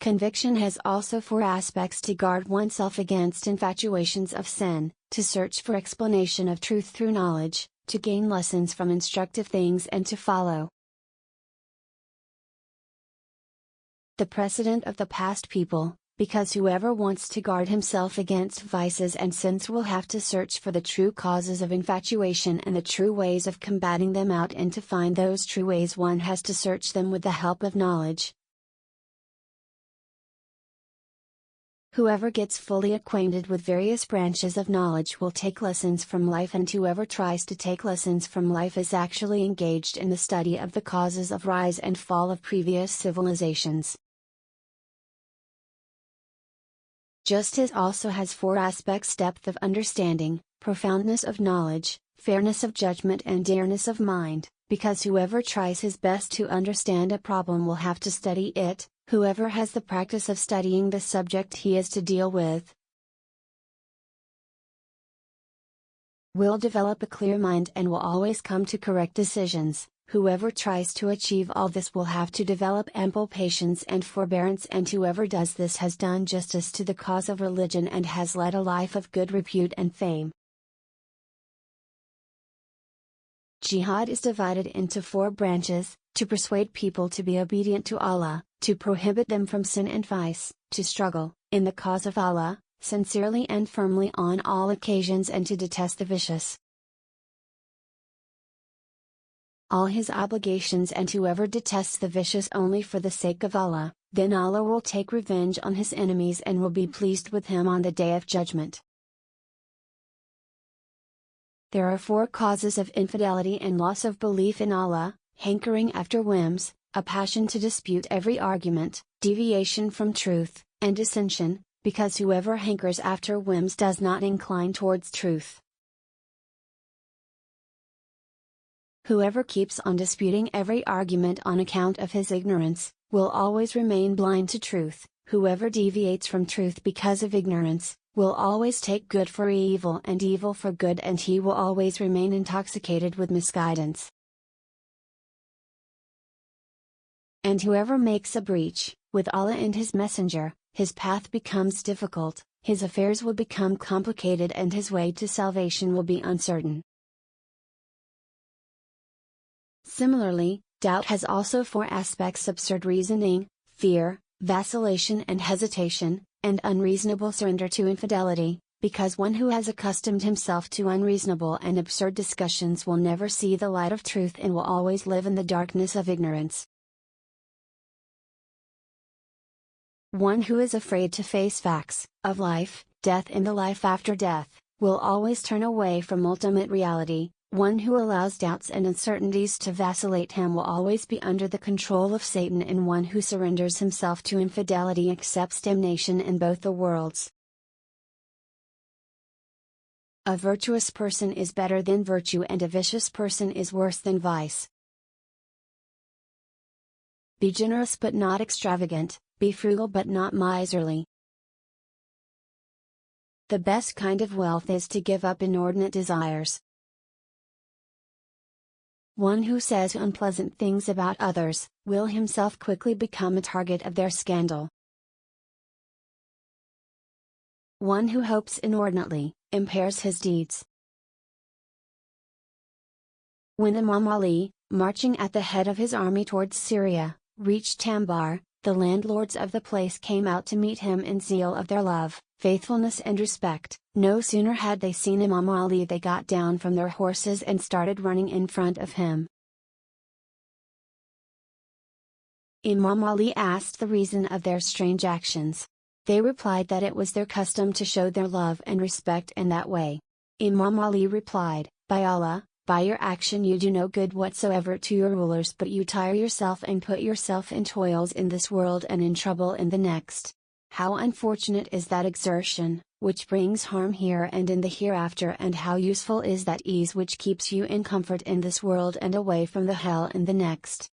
Conviction has also four aspects: to guard oneself against infatuations of sin, to search for explanation of truth through knowledge, to gain lessons from instructive things, and to follow the precedent of the past people, because whoever wants to guard himself against vices and sins will have to search for the true causes of infatuation and the true ways of combating them out, and to find those true ways one has to search them with the help of knowledge. Whoever gets fully acquainted with various branches of knowledge will take lessons from life, and whoever tries to take lessons from life is actually engaged in the study of the causes of rise and fall of previous civilizations. Justice also has four aspects: depth of understanding, profoundness of knowledge, fairness of judgment, and dearness of mind, because whoever tries his best to understand a problem will have to study it. Whoever has the practice of studying the subject he is to deal with will develop a clear mind and will always come to correct decisions. Whoever tries to achieve all this will have to develop ample patience and forbearance, and whoever does this has done justice to the cause of religion and has led a life of good repute and fame. Jihad is divided into four branches: to persuade people to be obedient to Allah, to prohibit them from sin and vice, to struggle, in the cause of Allah, sincerely and firmly on all occasions, and to detest the vicious, all his obligations. And whoever detests the vicious only for the sake of Allah, then Allah will take revenge on his enemies and will be pleased with him on the Day of Judgment. There are four causes of infidelity and loss of belief in Allah: hankering after whims, a passion to dispute every argument, deviation from truth, and dissension, because whoever hankers after whims does not incline towards truth. Whoever keeps on disputing every argument on account of his ignorance, will always remain blind to truth. Whoever deviates from truth because of ignorance, will always take good for evil and evil for good, and he will always remain intoxicated with misguidance. And whoever makes a breach with Allah and His Messenger, his path becomes difficult, his affairs will become complicated, and his way to salvation will be uncertain. Similarly, doubt has also four aspects: absurd reasoning, fear, vacillation and hesitation, and unreasonable surrender to infidelity, because one who has accustomed himself to unreasonable and absurd discussions will never see the light of truth and will always live in the darkness of ignorance. One who is afraid to face facts, of life, death and the life after death, will always turn away from ultimate reality. One who allows doubts and uncertainties to vacillate him will always be under the control of Satan, and one who surrenders himself to infidelity accepts damnation in both the worlds. A virtuous person is better than virtue, and a vicious person is worse than vice. Be generous but not extravagant, be frugal but not miserly. The best kind of wealth is to give up inordinate desires. One who says unpleasant things about others, will himself quickly become a target of their scandal. One who hopes inordinately, impairs his deeds. When Imam Ali, marching at the head of his army towards Syria, reached Tambar, the landlords of the place came out to meet him in zeal of their love, faithfulness and respect. No sooner had they seen Imam Ali they got down from their horses and started running in front of him. Imam Ali asked the reason of their strange actions. They replied that it was their custom to show their love and respect in that way. Imam Ali replied, "By Allah, by your action you do no good whatsoever to your rulers, but you tire yourself and put yourself in toils in this world and in trouble in the next. How unfortunate is that exertion, which brings harm here and in the hereafter, and how useful is that ease which keeps you in comfort in this world and away from the hell in the next."